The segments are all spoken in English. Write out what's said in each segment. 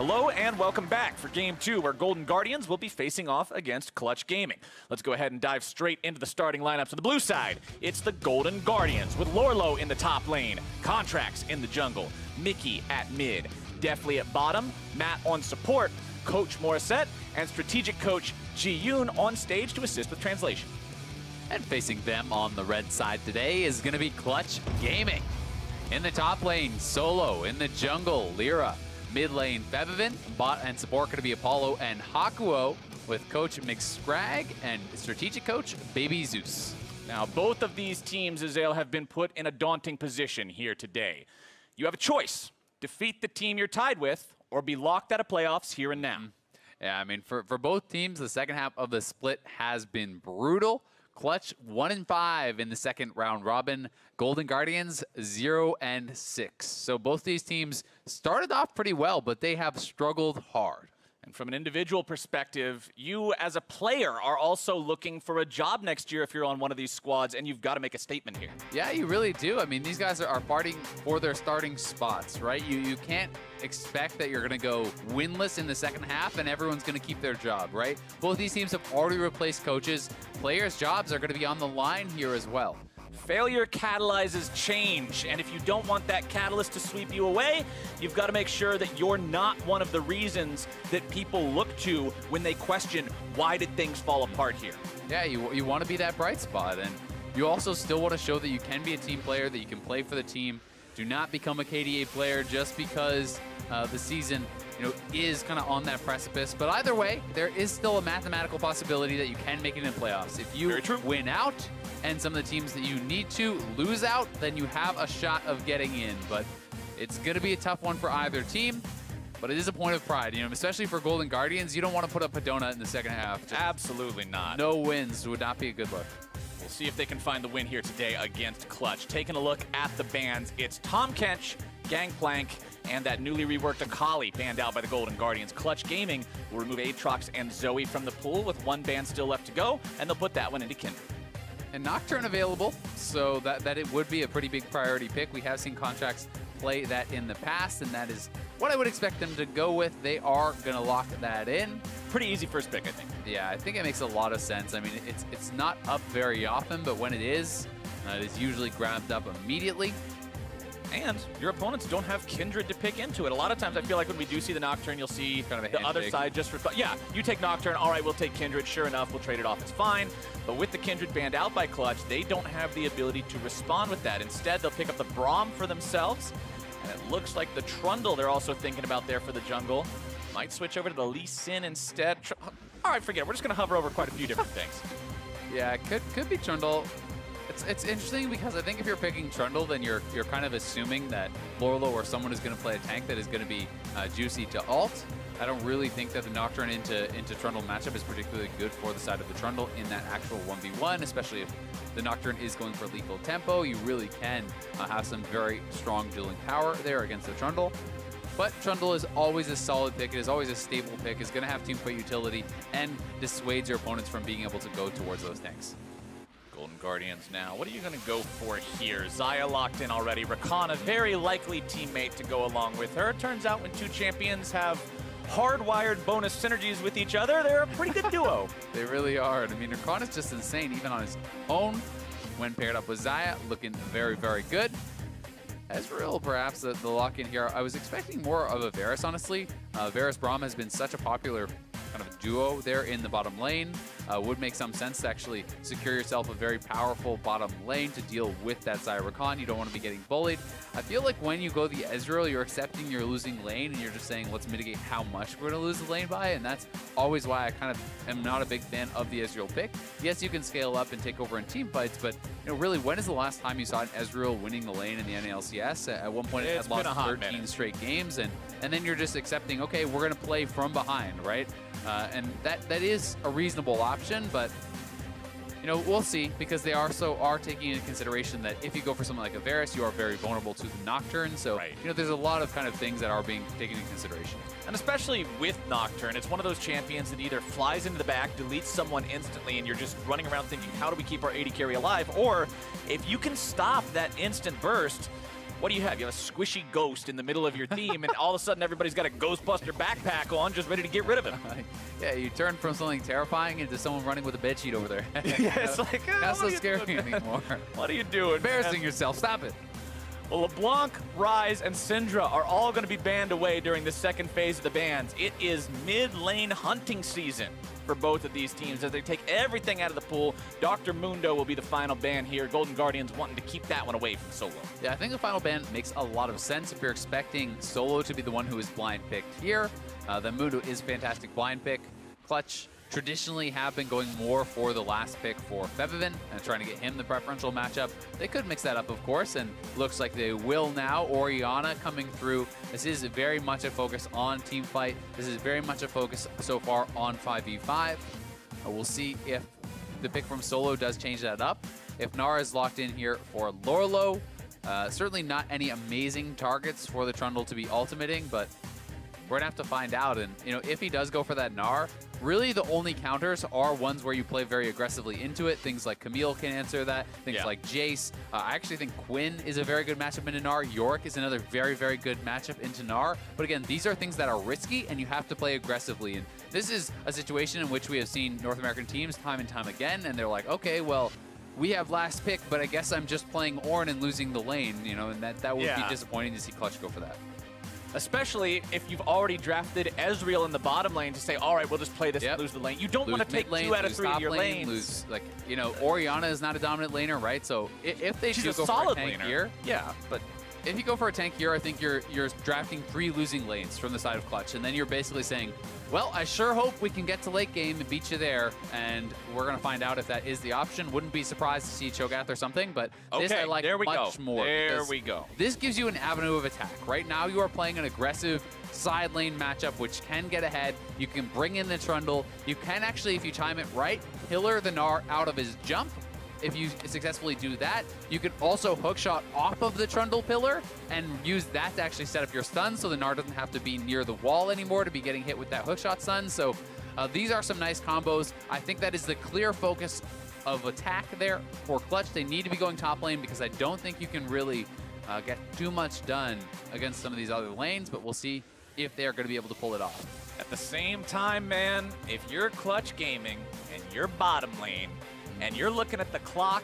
Hello and welcome back for Game 2, where Golden Guardians will be facing off against Clutch Gaming. Let's go ahead and dive straight into the starting lineups on the blue side. It's the Golden Guardians, with Lorlo in the top lane, Contracts in the jungle, Mickey at mid, Deftly at bottom, Matt on support, Coach Morissette, and strategic coach Ji-Yoon on stage to assist with translation. And facing them on the red side today is going to be Clutch Gaming. In the top lane, Solo. In the jungle, Lyra. Mid lane, Febivin. Bot and support going to be Apollo and Hakuo, with Coach McScrag and strategic coach Baby Zeus. Now, both of these teams, Azale, have been put in a daunting position here today. You have a choice. Defeat the team you're tied with, or be locked out of playoffs here and now. Yeah, I mean, for both teams, the second half of the split has been brutal. Clutch 1-5 in the second round robin. Golden Guardians 0-6. So both these teams started off pretty well, but they have struggled hard. And from an individual perspective, you as a player are also looking for a job next year if you're on one of these squads, and you've got to make a statement here. Yeah, you really do. I mean, these guys are fighting for their starting spots, right? You can't expect that you're going to go winless in the second half and everyone's going to keep their job, right? Both these teams have already replaced coaches. Players' jobs are going to be on the line here as well. Failure catalyzes change, and if you don't want that catalyst to sweep you away, you've got to make sure that you're not one of the reasons that people look to when they question, why did things fall apart here? Yeah, you want to be that bright spot, and you also still want to show that you can be a team player, that you can play for the team. Do not become a KDA player just because the season is kind of on that precipice. But either way, there is still a mathematical possibility that you can make it in playoffs. If you win out, and some of the teams that you need to lose out, then you have a shot of getting in. But it's going to be a tough one for either team, but it is a point of pride, especially for Golden Guardians. You don't want to put up a donut in the second half. Just absolutely not. No wins would not be a good look. We'll see if they can find the win here today against Clutch. Taking a look at the bans, it's Tom Kench, Gangplank, and that newly reworked Akali banned out by the Golden Guardians. Clutch Gaming will remove Aatrox and Zoe from the pool with one ban still left to go, and they'll put that one into Kindred. And Nocturne available, so that it would be a pretty big priority pick. We have seen Contracts play that in the past, and that is what I would expect them to go with. They are going to lock that in. Pretty easy first pick, I think. Yeah, I think it makes a lot of sense. I mean, it's not up very often, but when it is usually grabbed up immediately. And your opponents don't have Kindred to pick into it. A lot of times I feel like when we do see the Nocturne, you'll see kind of the other side just for, yeah, you take Nocturne, all right, we'll take Kindred, sure enough, we'll trade it off, it's fine. But with the Kindred banned out by Clutch, they don't have the ability to respond with that. Instead, they'll pick up the Braum for themselves, and it looks like the Trundle they're also thinking about there for the jungle. Might switch over to the Lee Sin instead. All right, forget it. We're just going to hover over quite a few different things. Yeah, it could be Trundle. It's interesting because I think if you're picking Trundle, then you're kind of assuming that Lorlo or someone is going to play a tank that is going to be juicy to ult. I don't really think that the Nocturne into Trundle matchup is particularly good for the side of the Trundle in that actual 1v1, especially if the Nocturne is going for lethal tempo. You really can have some very strong dueling power there against the Trundle. But Trundle is always a solid pick. It is always a stable pick. It's going to have team fight utility and dissuades your opponents from being able to go towards those tanks. Golden Guardians now. What are you going to go for here? Xayah locked in already. Rakan, a very likely teammate to go along with her. Turns out when two champions have hardwired bonus synergies with each other, they're a pretty good duo. They really are. I mean, Rakan is just insane, even on his own. When paired up with Xayah, looking very, very good. Ezreal, perhaps, the lock-in here. I was expecting more of a Varus, honestly. Varus Braum has been such a popular kind of duo there in the bottom lane. Would make some sense to actually secure yourself a very powerful bottom lane to deal with that Xayah Rakan. You don't want to be getting bullied. I feel like when you go the Ezreal, you're accepting you're losing lane, and you're just saying, let's mitigate how much we're going to lose the lane by, and that's always why I kind of am not a big fan of the Ezreal pick. Yes, you can scale up and take over in team fights, but really, when is the last time you saw an Ezreal winning the lane in the NALCS? At one point, it had lost 13 straight games, and then you're just accepting, okay, we're going to play from behind, right? And that is a reasonable option, but we'll see, because they also are taking into consideration that if you go for something like a Varus, you are very vulnerable to the Nocturne. So there's a lot of kind of things that are being taken into consideration. And especially with Nocturne, it's one of those champions that either flies into the back, deletes someone instantly, and you're just running around thinking, how do we keep our AD carry alive? Or if you can stop that instant burst, what do you have? You have a squishy ghost in the middle of your theme, and all of a sudden everybody's got a Ghostbuster backpack on, just ready to get rid of him. Yeah, you turn from something terrifying into someone running with a bedsheet over their head. Yeah, it's like, not so scary anymore. What are you doing? Embarrassing yourself. Stop it. Well, LeBlanc, Rise, and Syndra are all going to be banned away during the second phase of the bans. It is mid-lane hunting season for both of these teams as they take everything out of the pool. Dr. Mundo will be the final ban here. Golden Guardians wanting to keep that one away from Solo. Yeah, I think the final ban makes a lot of sense if you're expecting Solo to be the one who is blind picked here. Then Mundo is fantastic blind pick. Clutch traditionally have been going more for the last pick for Febiven and trying to get him the preferential matchup. They could mix that up, of course, and looks like they will now. Orianna coming through. This is very much a focus on team fight. This is very much a focus so far on 5v5. We'll see if the pick from Solo does change that up. If Nara is locked in here for Lorlo, certainly not any amazing targets for the Trundle to be ultimating, but we're gonna have to find out. And you know, if he does go for that Gnar, really the only counters are ones where you play very aggressively into it. Things like Camille can answer that. Things like Jace. I actually think Quinn is a very good matchup into Gnar. Yorick is another very, very good matchup into Gnar. But again, these are things that are risky and you have to play aggressively. And this is a situation in which we have seen North American teams time and time again, and they're like, okay, well, we have last pick, but I guess I'm just playing Ornn and losing the lane, you know, and that would be disappointing to see Clutch go for that. Especially if you've already drafted Ezreal in the bottom lane to say, all right, we'll just play this and lose the lane. You don't want to take 2 out of 3 of your lanes. Lose, like, you know, Orianna is not a dominant laner, right? So if they She's do a go solid for a tank laner. here, Yeah, but if you go for a tank here, I think you're drafting 3 losing lanes from the side of Clutch, and then you're basically saying, well, I sure hope we can get to late game and beat you there, and we're going to find out if that is the option. Wouldn't be surprised to see Cho'Gath or something, but this I like much more. There we go. This gives you an avenue of attack. Right now you are playing an aggressive side lane matchup, which can get ahead. You can bring in the Trundle. You can actually, if you time it right, pillar the Gnar out of his jump. If you successfully do that, you can also hookshot off of the Trundle pillar and use that to actually set up your stun, so the Gnar doesn't have to be near the wall anymore to be getting hit with that hookshot stun. So these are some nice combos. I think that is the clear focus of attack there for Clutch. They need to be going top lane because I don't think you can really get too much done against some of these other lanes, but we'll see if they're going to be able to pull it off. At the same time, man, if you're Clutch Gaming and you're bottom lane, and you're looking at the clock,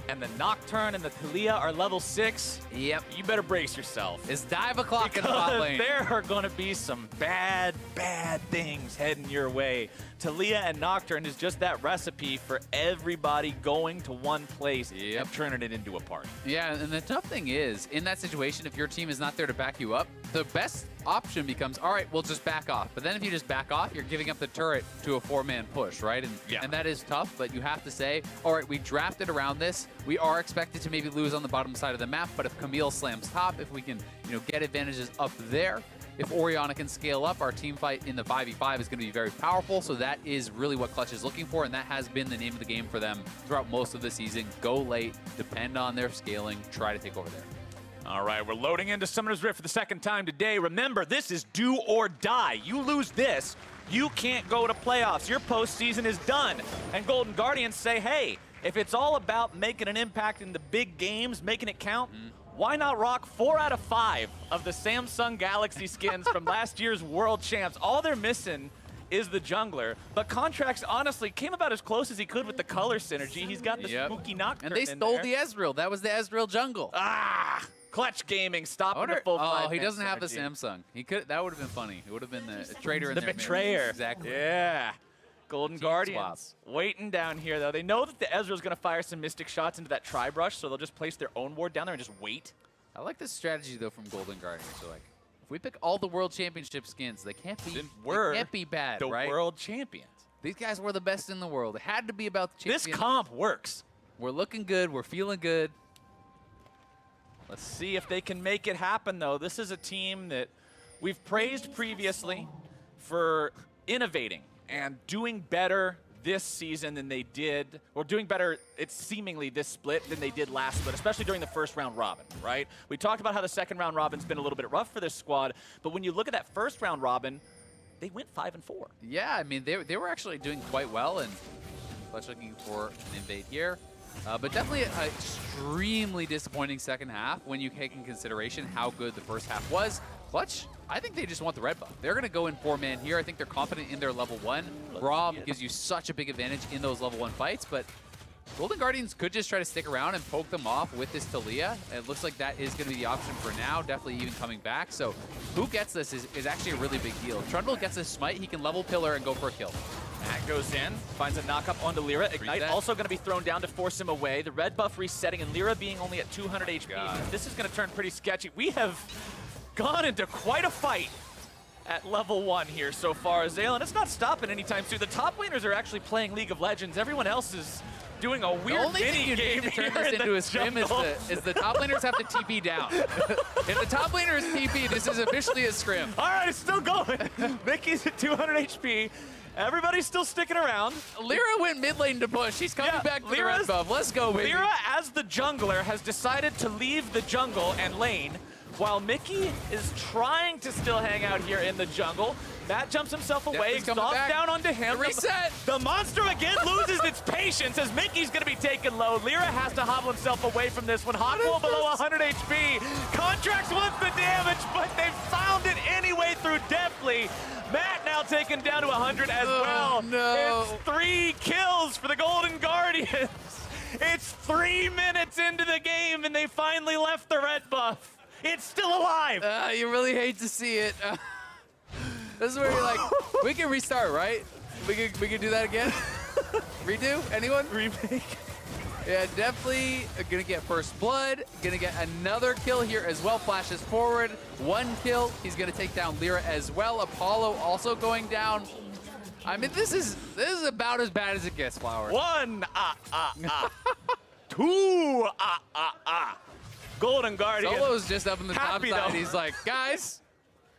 and the Nocturne and the Thalia are level 6, you better brace yourself. It's dive o'clock in the bot lane. There are going to be some bad, bad things heading your way. Thalia and Nocturne is just that recipe for everybody going to one place and turning it into a party. Yeah, and the tough thing is, in that situation, if your team is not there to back you up, the best option becomes, all right, we'll just back off. But then if you just back off, you're giving up the turret to a 4-man push, right? And that is tough, but you have to say, all right, we drafted around this. We are expected to maybe lose on the bottom side of the map, but if Camille slams top, if we can, you know, get advantages up there, if Orianna can scale up, our team fight in the 5v5 is going to be very powerful. So that is really what Clutch is looking for, and that has been the name of the game for them throughout most of the season. Go late, depend on their scaling, try to take over there. All right, we're loading into Summoner's Rift for the second time today. Remember, this is do or die. You lose this, you can't go to playoffs. Your postseason is done. And Golden Guardians say, hey, if it's all about making an impact in the big games, making it count, why not rock 4 out of 5 of the Samsung Galaxy skins from last year's World Champs? All they're missing is the jungler, but Contracts honestly came about as close as he could with the color synergy. He's got the spooky Nocturne. And they stole the Ezreal. That was the Ezreal jungle. Ah! Clutch Gaming stopping the full 5. Oh, he doesn't have the Samsung. He could. That would have been funny. It would have been the traitor in the there. betrayer. Exactly. Yeah. Golden Guardians waiting down here, though. They know that the Ezreal's going to fire some Mystic shots into that Tri-Brush, so they'll just place their own ward down there and just wait. I like this strategy, though, from Golden Guardians. So, like, if we pick all the World Championship skins, they can't be bad, the right? World Champions. These guys were the best in the world. It had to be about the champions. This comp works. We're looking good. We're feeling good. Let's see if they can make it happen, though. This is a team that we've praised previously for innovating and doing better this season than they did, or doing better, it's seemingly this split, than they did last split, especially during the first round robin, right? We talked about how the second round robin's been a little bit rough for this squad, but when you look at that first round robin, they went 5-4. Yeah, I mean, they were actually doing quite well, and Clutch looking for an invade here. But definitely an extremely disappointing second half when you take in consideration how good the first half was. Clutch, I think they just want the red buff. They're going to go in 4-man here. I think they're confident in their level 1. Braum gives you such a big advantage in those level 1 fights, but Golden Guardians could just try to stick around and poke them off with this Talia. It looks like that is going to be the option for now, definitely even coming back. So who gets this is actually a really big deal. If Trundle gets this smite, he can level Pillar and go for a kill. Matt goes in, finds a knock-up onto Lyra. Ignite also going to be thrown down to force him away. The red buff resetting, and Lyra being only at 200 HP. This is going to turn pretty sketchy. We have gone into quite a fight at level 1 here so far, Azale, and it's not stopping anytime soon. The top laners are actually playing League of Legends. Everyone else is doing a weird mini game to turn this into a scrim is the top laners have to TP down. If the top laner is TP, this is officially a scrim. All right, it's still going. Mickey's at 200 HP. Everybody's still sticking around. Lyra went mid lane to push. He's coming back to the red buff. Let's go, baby. Lyra, as the jungler, has decided to leave the jungle and lane, while Mickey is trying to still hang out here in the jungle. Matt jumps himself away, exhaust down onto him. Reset! The monster again loses its patience as Mickey's going to be taken low. Lyra has to hobble himself away from this one. Hotwall below 100 HP. Contracts wants the damage, but they found it anyway through Deftly. Matt now taken down to 100 as well. No. It's 3 kills for the Golden Guardians. It's 3 minutes into the game, and they finally left the red buff. It's still alive. You really hate to see it. This is where you're like, we can restart, right? We can do that again? Redo? Anyone? Remake. Yeah, definitely gonna get first blood. Gonna get another kill here as well. Flashes forward. 1 kill. He's gonna take down Lyra as well. Apollo also going down. I mean, this is about as bad as it gets, Flower. 1 2 Golden Guardian. Solo's just up in the top side. He's like, guys,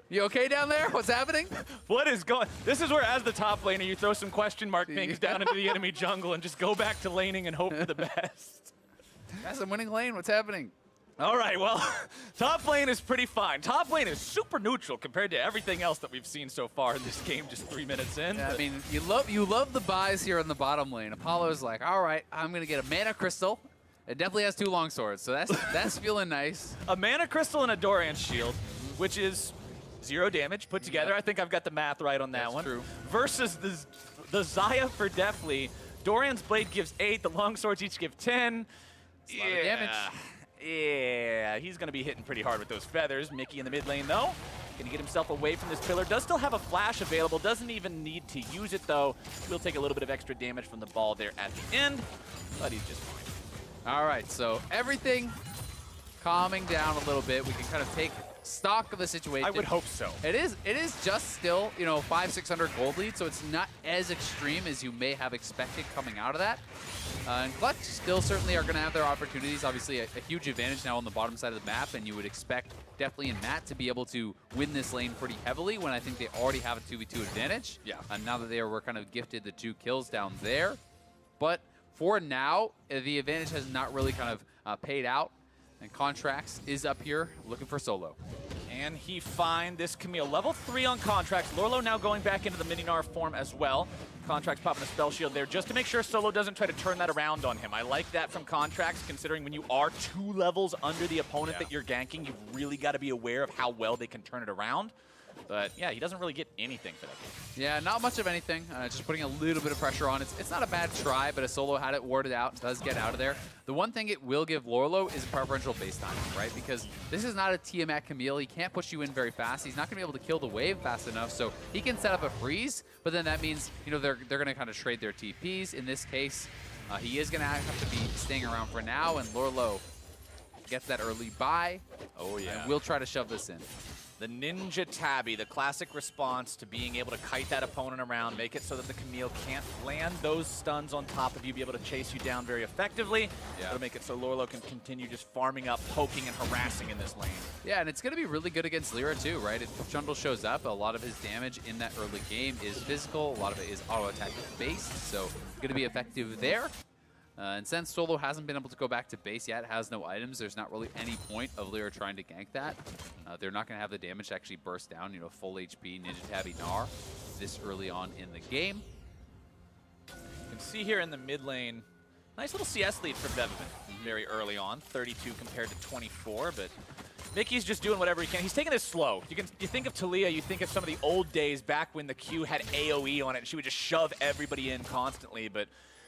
you okay down there? What's happening? What is going? This is where, as the top laner, you throw some question mark pings down into the enemy jungle and just go back to laning and hope for the best. Guys, I'm winning lane. What's happening? All right, well, top lane is pretty fine. Top lane is super neutral compared to everything else that we've seen so far in this game, just 3 minutes in. Yeah, I mean, you love the buys here in the bottom lane. Apollo's like, all right, I'm gonna get a mana crystal. It definitely has 2 long swords, so that's feeling nice. A mana crystal and a Dorian shield, which is 0 damage put together. I think I've got the math right on that one. True. Versus the Xayah for Deftly. Dorian's blade gives 8. The long swords each give 10. That's a lot of damage. Yeah, he's going to be hitting pretty hard with those feathers. Mickey in the mid lane, though. Going to get himself away from this pillar. Does still have a flash available. Doesn't even need to use it, though. Will take a little bit of extra damage from the ball there at the end, but he's just fine. All right, so everything calming down a little bit. We can kind of take stock of the situation. I would hope so. It is just still, 500-600 gold lead, so it's not as extreme as you may have expected coming out of that. And Clutch still certainly are going to have their opportunities. Obviously, a huge advantage now on the bottom side of the map, and you would expect Deftly and Matt to be able to win this lane pretty heavily when I think they already have a 2v2 advantage. Yeah. And now that they were kind of gifted the 2 kills down there. But for now, the advantage has not really kind of paid out. And Contracts is up here looking for Solo. Can he find this Camille? Level 3 on Contracts. Lorlo now going back into the Mini-Gnar form as well. Contracts popping a spell shield there just to make sure Solo doesn't try to turn that around on him. I like that from Contracts, considering when you are 2 levels under the opponent that you're ganking, you've really got to be aware of how well they can turn it around. But yeah, he doesn't really get anything for that game. Yeah, not much of anything. Just putting a little bit of pressure on. It's not a bad try, but a Solo had it warded out, does get out of there. The one thing it will give Lorlo is preferential base time, right? Because this is not a Tiamat Camille. He can't push you in very fast. He's not going to be able to kill the wave fast enough, so he can set up a freeze, but then that means, they're going to kind of trade their TPs. In this case, he is going to have to be staying around for now, and Lorlo gets that early buy. Oh, yeah. And we'll try to shove this in. The Ninja Tabby, the classic response to being able to kite that opponent around, make it so that the Camille can't land those stuns on top of you, be able to chase you down very effectively. Yeah. It'll make it so Lorlo can continue just farming up, poking and harassing in this lane. Yeah, and it's going to be really good against Lyra too, right? If Trundle shows up, a lot of his damage in that early game is physical, a lot of it is auto-attack based, so going to be effective there. And since Solo hasn't been able to go back to base yet, has no items, there's not really any point of Lyra trying to gank that. They're not going to have the damage to actually burst down, full HP, Ninja Tabby Gnar this early on in the game. You can see here in the mid lane, Nice little CS lead for Bevan very early on, 32 compared to 24, but Mickey's just doing whatever he can. He's taking it slow. You think of Talia, you think of some of the old days back when the Q had AoE on it, and she would just shove everybody in constantly, but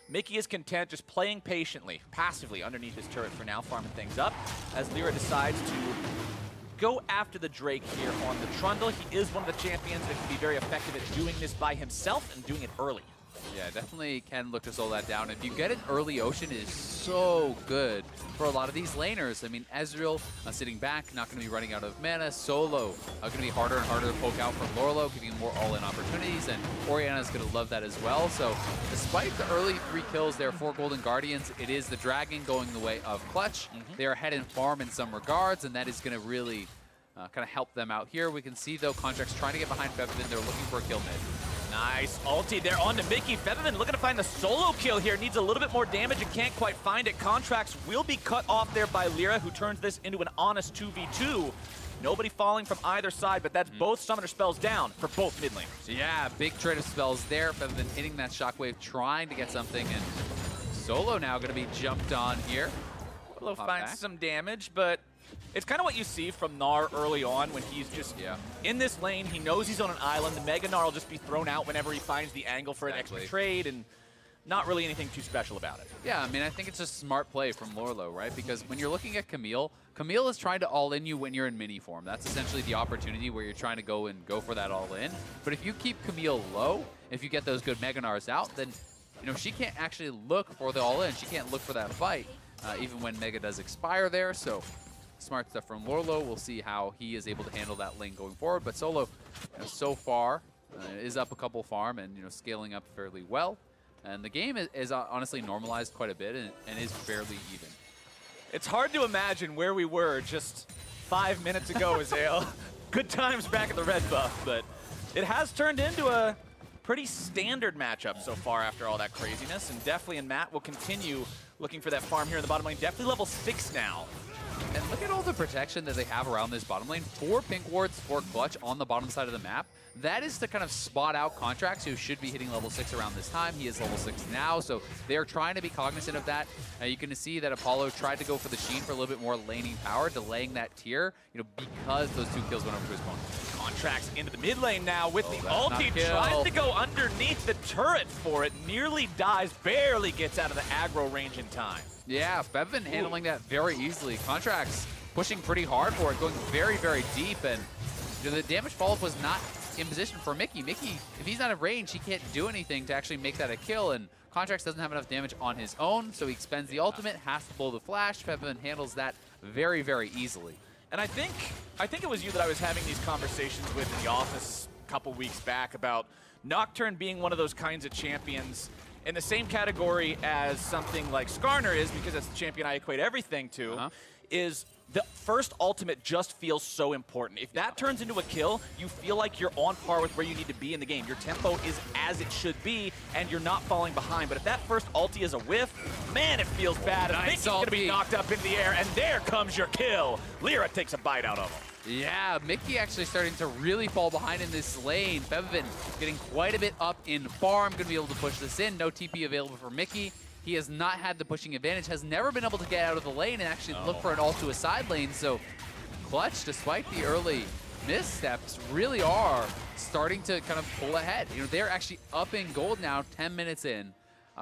Mickey is content just playing patiently, passively underneath his turret for now, farming things up, as Lyra decides to go after the Drake here on the Trundle. He is one of the champions that can be very effective at doing this by himself and doing it early. Yeah, definitely can look to slow that down. If you get an early Ocean, it is so good for a lot of these laners. I mean, Ezreal sitting back, not going to be running out of mana. Solo going to be harder and harder to poke out from Lorlo, giving him more all-in opportunities, and Orianna is going to love that as well. So despite the early 3 kills there for Golden Guardians, it is the Dragon going the way of Clutch. They are ahead in farm in some regards, and that is going to really kind of help them out here. We can see, though, Contracts trying to get behind Featherman. They're looking for a kill mid. Nice ulti there onto Mickey. Featherman looking to find the solo kill here. Needs a little bit more damage and can't quite find it. Contracts will be cut off there by Lyra, who turns this into an honest 2v2. Nobody falling from either side, but that's both summoner spells down for both mid laners. So yeah, big trade of spells there. Featherman hitting that shockwave, trying to get something, and Solo now going to be jumped on here. Will find some damage, but it's kind of what you see from Gnar early on when he's just in this lane. He knows he's on an island. The Mega Gnar will just be thrown out whenever he finds the angle for an extra trade, and not really anything too special about it. Yeah, I mean, I think it's a smart play from Lorlo, right? Because when you're looking at Camille, Camille is trying to all-in you when you're in mini form. That's essentially the opportunity where you're trying to go for that all-in. But if you keep Camille low, if you get those good Mega Gnars out, then she can't actually look for the all-in. She can't look for that fight, even when Mega does expire there. So smart stuff from Lorlo. We'll see how he is able to handle that lane going forward. But Solo, so far, is up a couple farm and scaling up fairly well. And the game is honestly normalized quite a bit and is fairly even. It's hard to imagine where we were just 5 minutes ago, Azael. Good times back at the red buff, but it has turned into a pretty standard matchup so far after all that craziness. And Deftly and Matt will continue looking for that farm here in the bottom lane. Deftly level 6 now. And look at all the protection that they have around this bottom lane. 4 pink wards for Clutch on the bottom side of the map. That is to kind of spot out Contracts, who should be hitting level 6 around this time. He is level 6 now, so they're trying to be cognizant of that. You can see that Apollo tried to go for the Sheen for a little bit more laning power, delaying that tier, because those 2 kills went over to his opponent. Contracts into the mid lane now with the ulti. Tries to go underneath the turret for it. Nearly dies, barely gets out of the aggro range in time. Yeah, Bevan handling that very easily. Contracts pushing pretty hard for it, going very, very deep, and the damage follow-up was not in position for Mickey. Mickey, if he's not in range, he can't do anything to actually make that a kill, and Contracts doesn't have enough damage on his own, so he expends the ultimate, has to blow the flash. Bevan handles that very, very easily. And I think it was you that I was having these conversations with in the office a couple weeks back about Nocturne being one of those kinds of champions in the same category as something like Skarner is, because that's the champion I equate everything to, is the first ultimate just feels so important. If that turns into a kill, you feel like you're on par with where you need to be in the game. Your tempo is as it should be, and you're not falling behind. But if that first ulti is a whiff, man, it feels bad. I think he's going to be knocked up in the air, and there comes your kill. Lyra takes a bite out of him. Yeah, Mickey actually starting to really fall behind in this lane. Bevan getting quite a bit up in farm, going to be able to push this in. No TP available for Mickey. He has not had the pushing advantage, has never been able to get out of the lane and actually look for an ult to a side lane. So Clutch, despite the early missteps, really are starting to kind of pull ahead. They're actually up in gold now, 10 minutes in.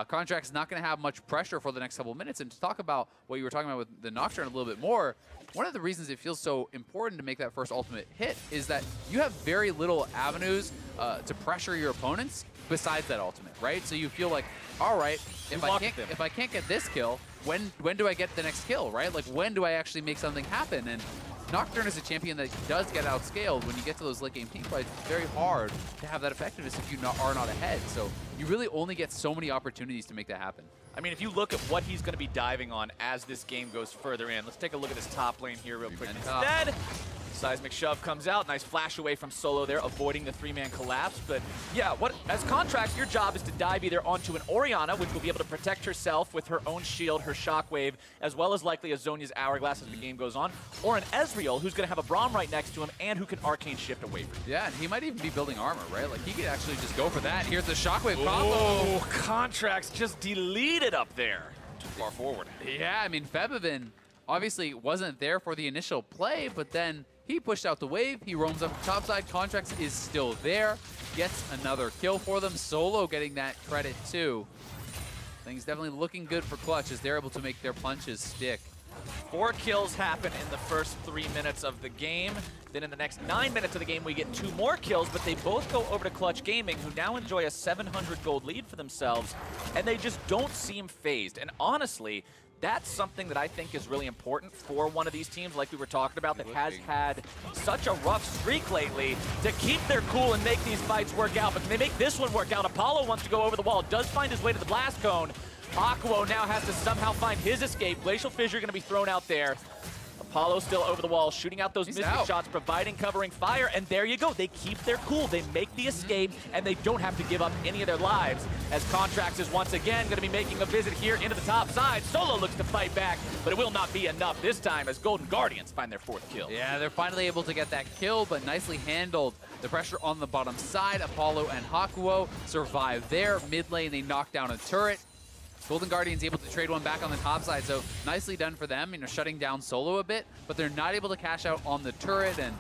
Contract's not going to have much pressure for the next couple of minutes. And to talk about what you were talking about with the Nocturne a little bit more, one of the reasons it feels so important to make that first ultimate hit is that you have very little avenues to pressure your opponents besides that ultimate, right? So you feel like, all right, if I can't get this kill, when do I get the next kill, right? Like, when do I actually make something happen? And Nocturne is a champion that does get outscaled. When you get to those late game team fights, it's very hard to have that effectiveness if you are not ahead. So you really only get so many opportunities to make that happen. I mean, if you look at what he's going to be diving on as this game goes further in, let's take a look at this top lane here real quick instead. Seismic Shove comes out. Nice flash away from Solo there, avoiding the 3-man collapse. But yeah, as Contracts, your job is to dive either onto an Orianna, which will be able to protect herself with her own shield, her shockwave, as well as likely a Zhonya's Hourglass as the game goes on, or an Ezreal, who's going to have a Braum right next to him and who can arcane shift away from him. Yeah, and he might even be building armor, right? Like, he could actually just go for that. Here's the shockwave combo. Oh, Contracts just deleted up there. too far forward. Yeah, I mean, Febvin obviously wasn't there for the initial play, but then he pushed out the wave. He roams up the top side. Contracts is still there. Gets another kill for them. Solo getting that credit too. Things definitely looking good for Clutch as they're able to make their punches stick. 4 kills happen in the first 3 minutes of the game. Then in the next 9 minutes of the game, we get 2 more kills, but they both go over to Clutch Gaming, who now enjoy a 700 gold lead for themselves, and they just don't seem phased. And honestly, that's something that I think is really important for one of these teams, like we were talking about, that has had such a rough streak lately, to keep their cool and make these fights work out. But can they make this one work out? Apollo wants to go over the wall, does find his way to the blast cone. Aquo now has to somehow find his escape. Glacial Fissure going to be thrown out there. Apollo still over the wall, shooting out those mystic shots, providing covering fire, and there you go. They keep their cool, they make the escape, and they don't have to give up any of their lives, as Contracts is once again going to be making a visit here into the top side. Solo looks to fight back, but it will not be enough this time as Golden Guardians find their 4th kill. Yeah, they're finally able to get that kill, but nicely handled. The pressure on the bottom side, Apollo and Hakuo survive there. Mid lane, they knock down a turret. Golden Guardians able to trade one back on the top side, so nicely done for them, shutting down Solo a bit, but they're not able to cash out on the turret and,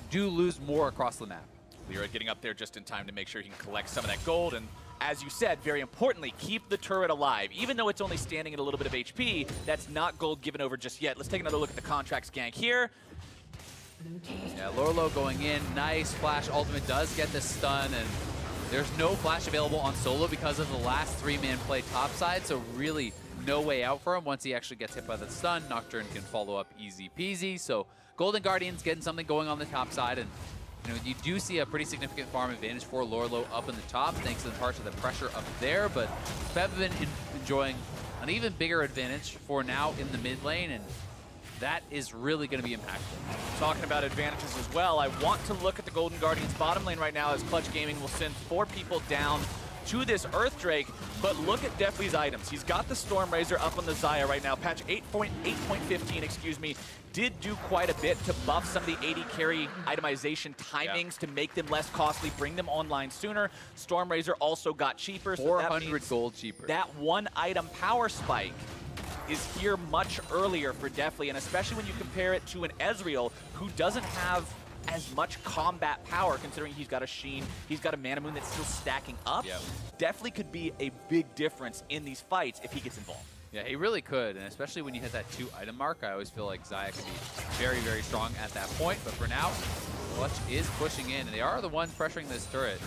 do lose more across the map. Leroy getting up there just in time to make sure he can collect some of that gold, and as you said, very importantly, keep the turret alive. Even though it's only standing at a little bit of HP, that's not gold given over just yet. Let's take another look at the Contracts gank here. Yeah, Lorlo going in, nice flash ultimate, does get the stun, and there's no flash available on Solo because of the last 3-man play topside, so really no way out for him once he actually gets hit by the stun. Nocturne can follow up easy peasy, so Golden Guardians getting something going on the top side, and you do see a pretty significant farm advantage for Lorlo up in the top thanks to the parts of the pressure up there, but Febvin enjoying an even bigger advantage for now in the mid lane, and that is really going to be impactful. Talking about advantages as well, I want to look at the Golden Guardians bottom lane right now as Clutch Gaming will send 4 people down to this Earth Drake, but look at Deathly's items. He's got the Storm Razor up on the Xayah right now. Patch 8.15, excuse me, did do quite a bit to buff some of the 80 carry itemization timings to make them less costly, bring them online sooner. Storm Razor also got cheaper. 400 gold cheaper. That 1 item power spike is here much earlier for Deathly, and especially when you compare it to an Ezreal who doesn't have as much combat power, considering he's got a Sheen, he's got a Mana Moon that's still stacking up. Deathly could be a big difference in these fights if he gets involved. Yeah, he really could, and especially when you hit that 2 item mark, I always feel like Xayah could be very, very strong at that point, but for now, Clutch is pushing in, and they are the ones pressuring this turret.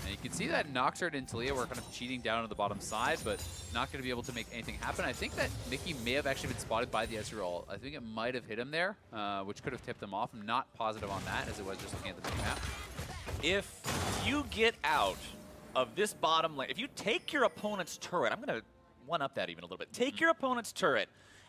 And you can see that Nocturne and Taliyah were kind of cheating down on the bottom side, but not going to be able to make anything happen. I think that Mickey may have actually been spotted by the Ezreal. I think it might have hit him there, which could have tipped him off. I'm not positive on that, as it was just looking at the mini-map. If you get out of this bottom lane, if you take your opponent's turret, I'm going to one-up that even a little bit. Take your opponent's turret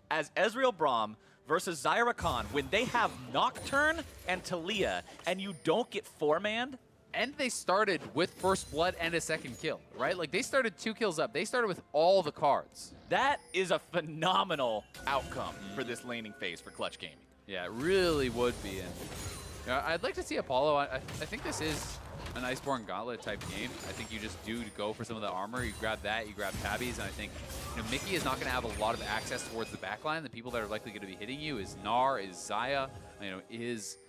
as Ezreal Braum versus Xayah Rakan when they have Nocturne and Taliyah, and you don't get 4-manned. And they started with first blood and a second kill, right? Like, they started 2 kills up. They started with all the cards. That is a phenomenal outcome for this laning phase for Clutch Gaming. Yeah, it really would be. And I'd like to see Apollo. I think this is an Iceborne Gauntlet type game. I think you just do go for some of the armor. You grab that, you grab Tabbies, and I think Mickey is not going to have a lot of access towards the backline. The people that are likely going to be hitting you is Gnar, is Xayah, is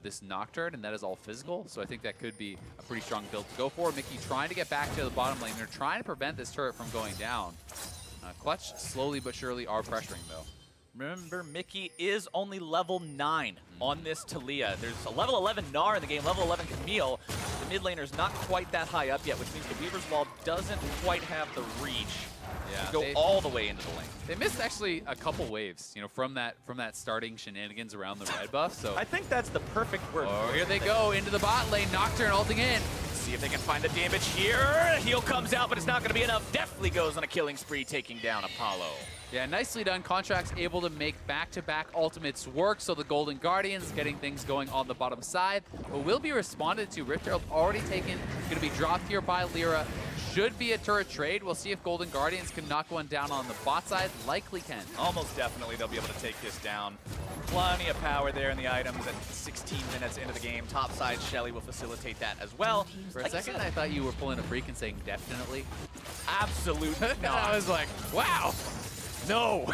this Nocturne, and that is all physical, so I think that could be a pretty strong build to go for. Mickey trying to get back to the bottom lane. They're trying to prevent this turret from going down. Clutch slowly but surely are pressuring, though. Remember, Mickey is only level 9 on this Taliyah. There's a level 11 Gnar in the game, level 11 Camille. The mid laner's not quite that high up yet, which means the Weaver's Wall doesn't quite have the reach to go all the way into the lane. They missed actually a couple waves, from that starting shenanigans around the red buff. So I think that's the perfect word. Oh, here they go into the bot lane. Nocturne ulting in. See if they can find the damage here. Heal comes out, but it's not going to be enough. Definitely goes on a killing spree, taking down Apollo. Yeah, nicely done. Contracts able to make back-to-back ultimates work, so the Golden Guardians getting things going on the bottom side, but will be responded to. Rift Herald already taken, going to be dropped here by Lyra. Should be a turret trade. We'll see if Golden Guardians can knock one down on the bot side. Likely can. Almost definitely they'll be able to take this down. Plenty of power there in the items at 16 minutes into the game. Top side, Shelly will facilitate that as well. For a second, I thought you were pulling a freak and saying definitely. Absolutely not. I was like, wow. No.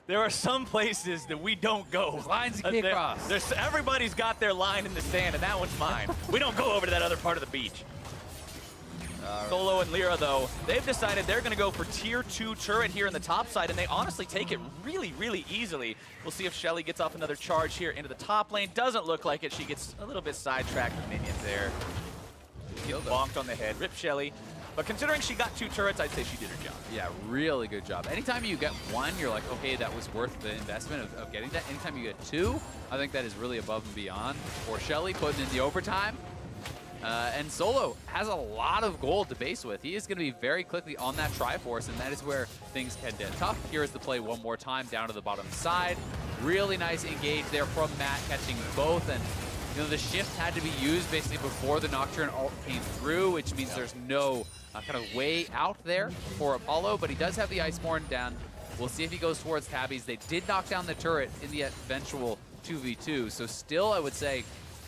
There are some places that we don't go. There's lines you can't cross. Everybody's got their line in the sand, and that one's mine. We don't go over to that other part of the beach. Solo and Lyra, though, they've decided they're going to go for tier 2 turret here in the top side, and they honestly take it really, really easily. We'll see if Shelly gets off another charge here into the top lane. Doesn't look like it. She gets a little bit sidetracked with minions there. Bonked on the head. Rip Shelly. But considering she got 2 turrets, I'd say she did her job. Yeah, really good job. Anytime you get 1, you're like, okay, that was worth the investment of getting that. Anytime you get 2, I think that is really above and beyond. For Shelly, putting in the overtime. And Solo has a lot of gold to base with. He is going to be very quickly on that Triforce, and that is where things can get tough. Here is the play one more time down to the bottom side. Really nice engage there from Matt, catching both. And you know, the shift had to be used basically before the Nocturne ult came through, which means there's no kind of way out there for Apollo, but he does have the Iceborne down. We'll see if he goes towards Tabbies. They did knock down the turret in the eventual 2v2, so still I would say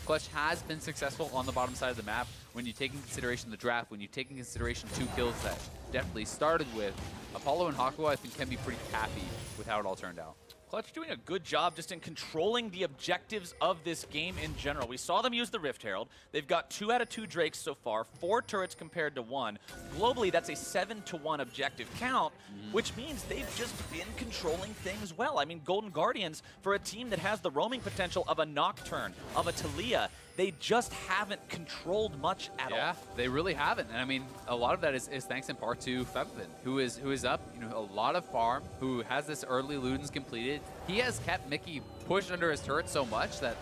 Clutch has been successful on the bottom side of the map. When you take in consideration the draft, when you take in consideration 2 kills that definitely started with, Apollo and Hakuo I think can be pretty happy with how it all turned out. Clutch doing a good job just in controlling the objectives of this game in general. We saw them use the Rift Herald. They've got 2 out of 2 Drakes so far, 4 turrets compared to 1. Globally, that's a 7-to-1 objective count, which means they've just been controlling things well. I mean, Golden Guardians, for a team that has the roaming potential of a Nocturne, of a Taliyah, they just haven't controlled much at all. Yeah, they really haven't. And I mean, a lot of that is thanks in part to Fevin, who is up, you know, a lot of farm, who has this early Ludens completed. He has kept Mickey pushed under his turret so much that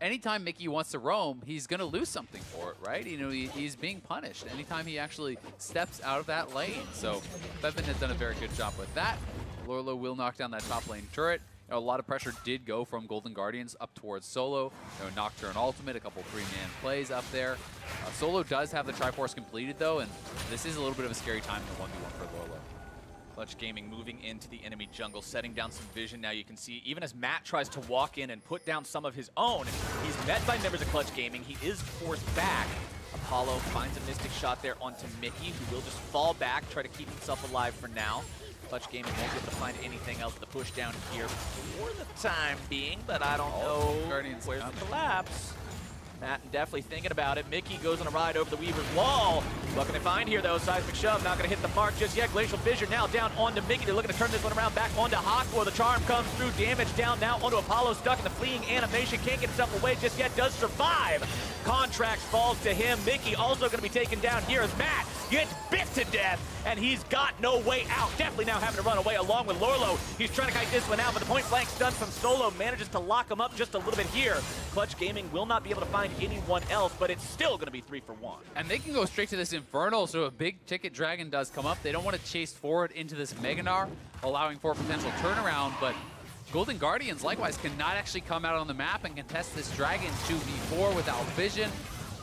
anytime Mickey wants to roam, he's going to lose something for it, right? You know, he's being punished anytime he actually steps out of that lane. So Fevin has done a very good job with that. Lorlo will knock down that top lane turret. You know, a lot of pressure did go from Golden Guardians up towards Solo. You know, Nocturne ultimate, a couple 3-man plays up there. Solo does have the Triforce completed though, and this is a little bit of a scary time in the 1v1 for Lorlo. Clutch Gaming moving into the enemy jungle, setting down some vision. Now you can see, even as Matt tries to walk in and put down some of his own, he's met by members of Clutch Gaming. He is forced back. Apollo finds a Mystic shot there onto Mickey, who will just fall back, try to keep himself alive for now. Clutch Gaming won't be able to find anything else to push down here for the time being, but I don't know where's the collapse. Matt definitely thinking about it. Mickey goes on a ride over the Weaver's wall. What can they find here, though? Seismic shove, not going to hit the mark just yet. Glacial Fissure now down onto Mickey. They're looking to turn this one around back onto Hakuo. The charm comes through. Damage down now onto Apollo, stuck in the fleeing animation. Can't get himself away just yet. Does survive. Contract falls to him. Mickey also going to be taken down here as Matt gets bit to death, and he's got no way out. Definitely now having to run away along with Lorlo. He's trying to kite this one out, but the point blank stun from Solo manages to lock him up just a little bit here. Clutch Gaming will not be able to find anyone else, but it's still going to be 3 for 1. And they can go straight to this Infernal, so a big ticket dragon does come up. They don't want to chase forward into this Meganar, allowing for a potential turnaround, but Golden Guardians likewise cannot actually come out on the map and contest this dragon 2v4 without vision.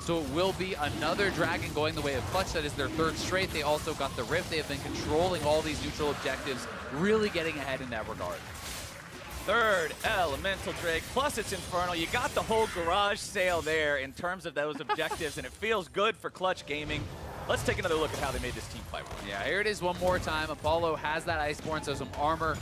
So it will be another dragon going the way of Clutch. That is their 3rd straight. They also got the Rift. They have been controlling all these neutral objectives, really getting ahead in that regard. 3rd Elemental Drake, plus it's Infernal. You got the whole garage sale there in terms of those objectives, and it feels good for Clutch Gaming. Let's take another look at how they made this team fight. Yeah, here it is one more time. Apollo has that Iceborne, so some armor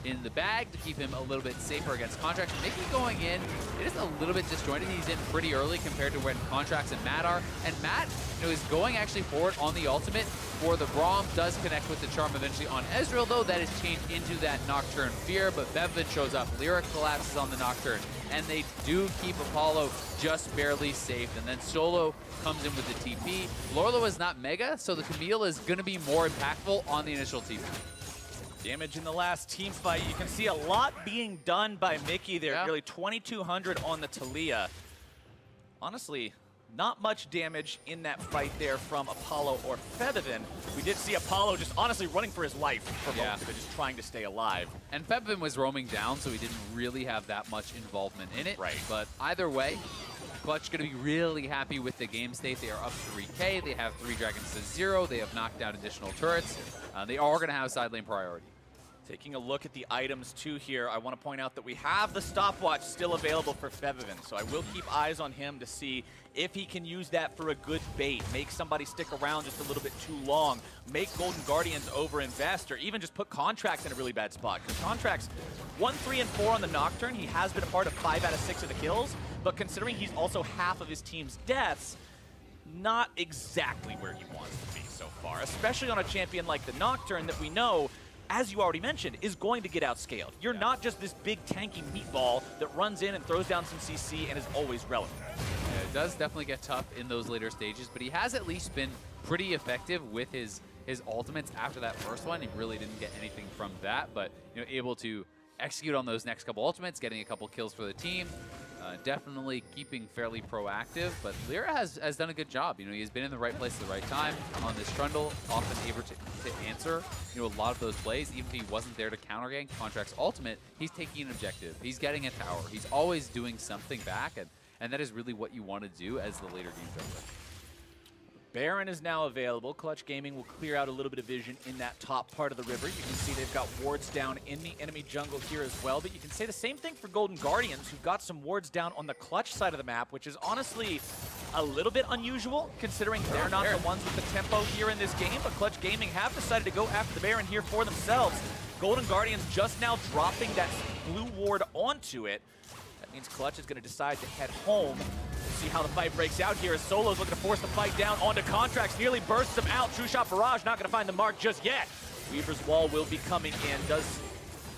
in the bag to keep him a little bit safer against Contracts. Mickey going in, it is a little bit disjointed. He's in pretty early compared to when Contracts and Matt are. And Matt, you know, is going actually forward on the ultimate for the Braum. Does connect with the charm eventually on Ezreal, though. That is changed into that Nocturne Fear, but Bevin shows up. Lyric collapses on the Nocturne, and they do keep Apollo just barely safe. And then Solo comes in with the TP. Lorlo is not Mega, so the Camille is going to be more impactful on the initial TP. Damage in the last team fight. You can see a lot being done by Mickey there. Yeah. Nearly 2,200 on the Taliyah. Honestly, not much damage in that fight there from Apollo or Fevin. We did see Apollo just honestly running for his life for most of it, just trying to stay alive. And Fevin was roaming down, so he didn't really have that much involvement in it. Right. But either way, Clutch going to be really happy with the game state. They are up 3K. They have 3 dragons to 0. They have knocked down additional turrets. They are going to have side lane priority. Taking a look at the items too here, I want to point out that we have the stopwatch still available for Febiven, so I will keep eyes on him to see if he can use that for a good bait, make somebody stick around just a little bit too long, make Golden Guardians overinvest, or even just put Contracts in a really bad spot. Because Contracts, 1, 3, and 4 on the Nocturne, he has been a part of 5 out of 6 of the kills, but considering he's also half of his team's deaths, not exactly where he wants to be so far, especially on a champion like the Nocturne that we know, as you already mentioned, is going to get outscaled. You're not just this big tanky meatball that runs in and throws down some CC and is always relevant. Yeah, it does definitely get tough in those later stages, but he has at least been pretty effective with his ultimates after that first one. He really didn't get anything from that, but able to execute on those next couple ultimates, getting a couple kills for the team. Definitely keeping fairly proactive, but Lyra has done a good job. He's been in the right place at the right time on this Trundle, often able to answer a lot of those plays. Even if he wasn't there to counter gank Contract's ultimate, he's taking an objective. He's getting a tower. He's always doing something back, and that is really what you want to do as the later games over. Baron is now available. Clutch Gaming will clear out a little bit of vision in that top part of the river. You can see they've got wards down in the enemy jungle here as well, but you can say the same thing for Golden Guardians, who've got some wards down on the Clutch side of the map, which is honestly a little bit unusual, considering they're not the ones with the tempo here in this game, but Clutch Gaming have decided to go after the Baron here for themselves. Golden Guardians just now dropping that blue ward onto it. That means Clutch is going to decide to head home. See how the fight breaks out here as Solo's looking to force the fight down onto Contracts, nearly bursts him out. True Shot Barrage not going to find the mark just yet. Weaver's Wall will be coming in, does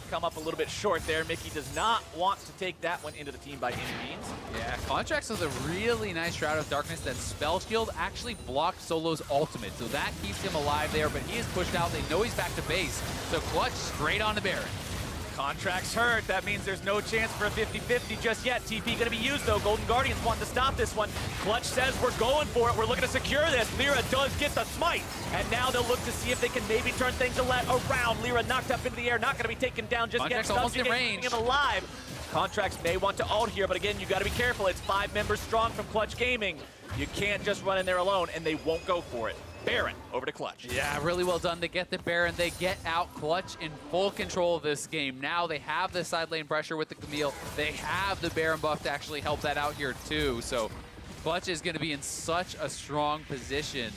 come up a little bit short there. Mickey does not want to take that one into the team by any means. Yeah, Contracts with a really nice Shroud of Darkness. That Spell Shield actually blocked Solo's ultimate, so that keeps him alive there, but he is pushed out. They know he's back to base, so Clutch straight on the Baron. Contracts hurt. That means there's no chance for a 50-50 just yet. TP going to be used, though. Golden Guardians want to stop this one. Clutch says we're going for it. We're looking to secure this. Lyra does get the smite. And now they'll look to see if they can maybe turn things around. Lyra knocked up into the air. Not going to be taken down just Contracts yet. almost in range. Alive. Contracts may want to ult here, but again, you got to be careful. It's 5 members strong from Clutch Gaming. You can't just run in there alone, and they won't go for it. Baron, over to Clutch. Yeah, really well done to get the Baron. They get out. Clutch in full control of this game. Now they have the side lane pressure with the Camille. They have the Baron buff to actually help that out here too. So Clutch is going to be in such a strong position.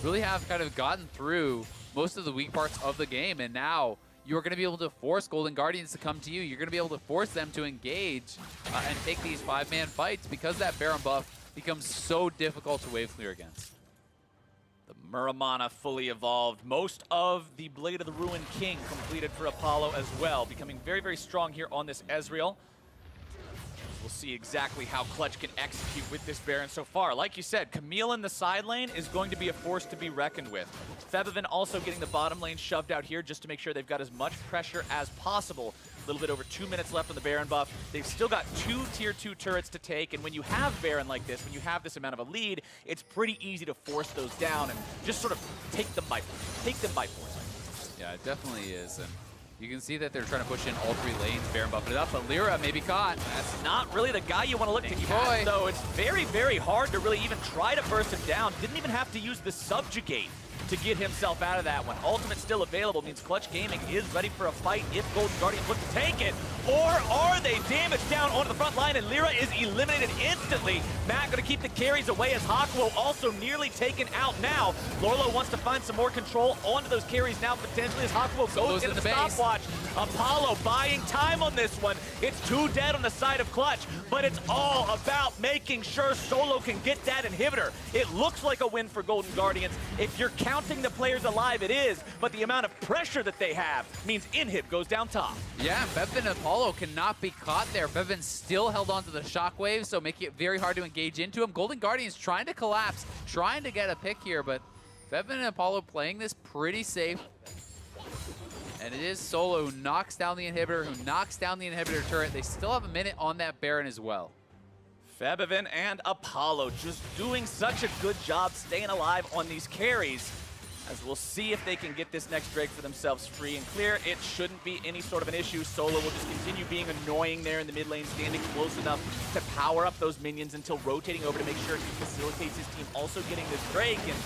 Really have kind of gotten through most of the weak parts of the game, and now you're going to be able to force Golden Guardians to come to you. You're going to be able to force them to engage and take these 5-man fights because that Baron buff becomes so difficult to wave clear against. The Muramana fully evolved. Most of the Blade of the Ruined King completed for Apollo as well, becoming very, very strong here on this Ezreal. We'll see exactly how Clutch can execute with this Baron so far. Like you said, Camille in the side lane is going to be a force to be reckoned with. Febiven also getting the bottom lane shoved out here just to make sure they've got as much pressure as possible. A little bit over 2 minutes left on the Baron buff. They've still got 2 tier 2 turrets to take, and when you have Baron like this, when you have this amount of a lead, it's pretty easy to force those down and just sort of take them by force. Yeah, it definitely is. And you can see that they're trying to push in all 3 lanes. Baron buffed it up, but Lyra may be caught. That's not really the guy you want to look to catch, though. It's very, very hard to really even try to burst him down. Didn't even have to use the Subjugate to get himself out of that one. Ultimate still available means Clutch Gaming is ready for a fight if Golden Guardians look to take it. Or are they damaged down onto the front line and Lyra is eliminated instantly? Matt going to keep the carries away as Hakuo also nearly taken out now. Lorlo wants to find some more control onto those carries now potentially as Hakuo goes into the stopwatch. Apollo buying time on this one. It's 2 dead on the side of Clutch, but it's all about making sure Solo can get that inhibitor. It looks like a win for Golden Guardians. If you're counting the players alive, it is, but the amount of pressure that they have means Inhib goes down top. Yeah, Bevan and Apollo cannot be caught there. Bevan still held on to the shockwave, so making it very hard to engage into him. Golden Guardians trying to collapse, trying to get a pick here, but Bevan and Apollo playing this pretty safe. And it is Solo who knocks down the inhibitor, who knocks down the inhibitor turret. They still have a minute on that Baron as well. Febiven and Apollo just doing such a good job staying alive on these carries. As we'll see if they can get this next Drake for themselves free and clear. It shouldn't be any sort of an issue. Solo will just continue being annoying there in the mid lane, standing close enough to power up those minions until rotating over to make sure he facilitates his team also getting this Drake. And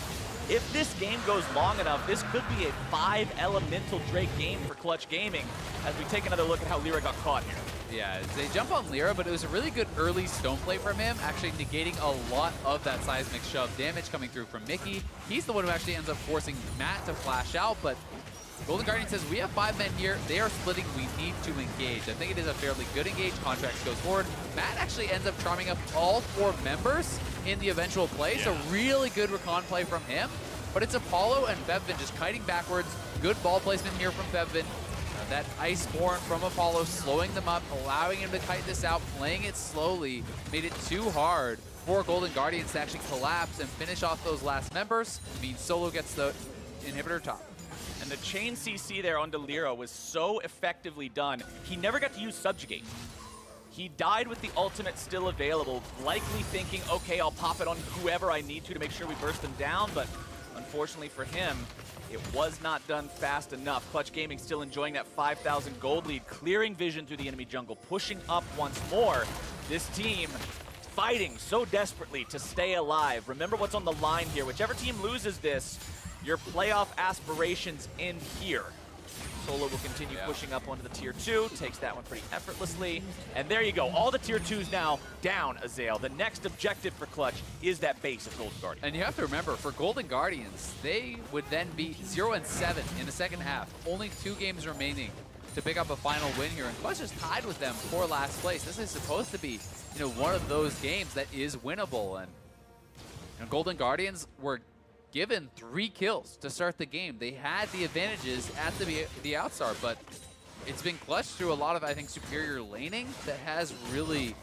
If this game goes long enough, this could be a 5 elemental Drake game for Clutch Gaming as we take another look at how Lyra got caught here. Yeah, they jump on Lyra, but it was a really good early stone play from him, actually negating a lot of that seismic shove damage coming through from Mickey. He's the one who actually ends up forcing Matt to flash out, but Golden Guardian says, we have 5 men here. They are splitting. We need to engage. I think it is a fairly good engage. Contracts goes forward. Matt actually ends up charming up all 4 members in the eventual play, so really good recon play from him. But it's Apollo and Fevvin just kiting backwards. Good ball placement here from Fevvin. That Iceborne from Apollo slowing them up, allowing him to kite this out, playing it slowly, made it too hard for Golden Guardians to actually collapse and finish off those last members. Means Solo gets the inhibitor top. And the chain CC there onto Lyra was so effectively done, he never got to use Subjugate. He died with the ultimate still available, likely thinking, okay, I'll pop it on whoever I need to make sure we burst them down, but unfortunately for him, it was not done fast enough. Clutch Gaming still enjoying that 5,000 gold lead, clearing vision through the enemy jungle, pushing up once more. This team fighting so desperately to stay alive. Remember what's on the line here. Whichever team loses this, your playoff aspirations end here. Solo will continue pushing up onto the tier 2, takes that one pretty effortlessly. And there you go, all the tier 2s now down, Azael. The next objective for Clutch is that base of Golden Guardians. And you have to remember, for Golden Guardians, they would then be 0-7 in the second half. Only 2 games remaining to pick up a final win here. And Clutch is tied with them for last place. This is supposed to be, one of those games that is winnable. And Golden Guardians were given 3 kills to start the game. They had the advantages at the outstart, but it's been Clutch through a lot of, I think, superior laning that has really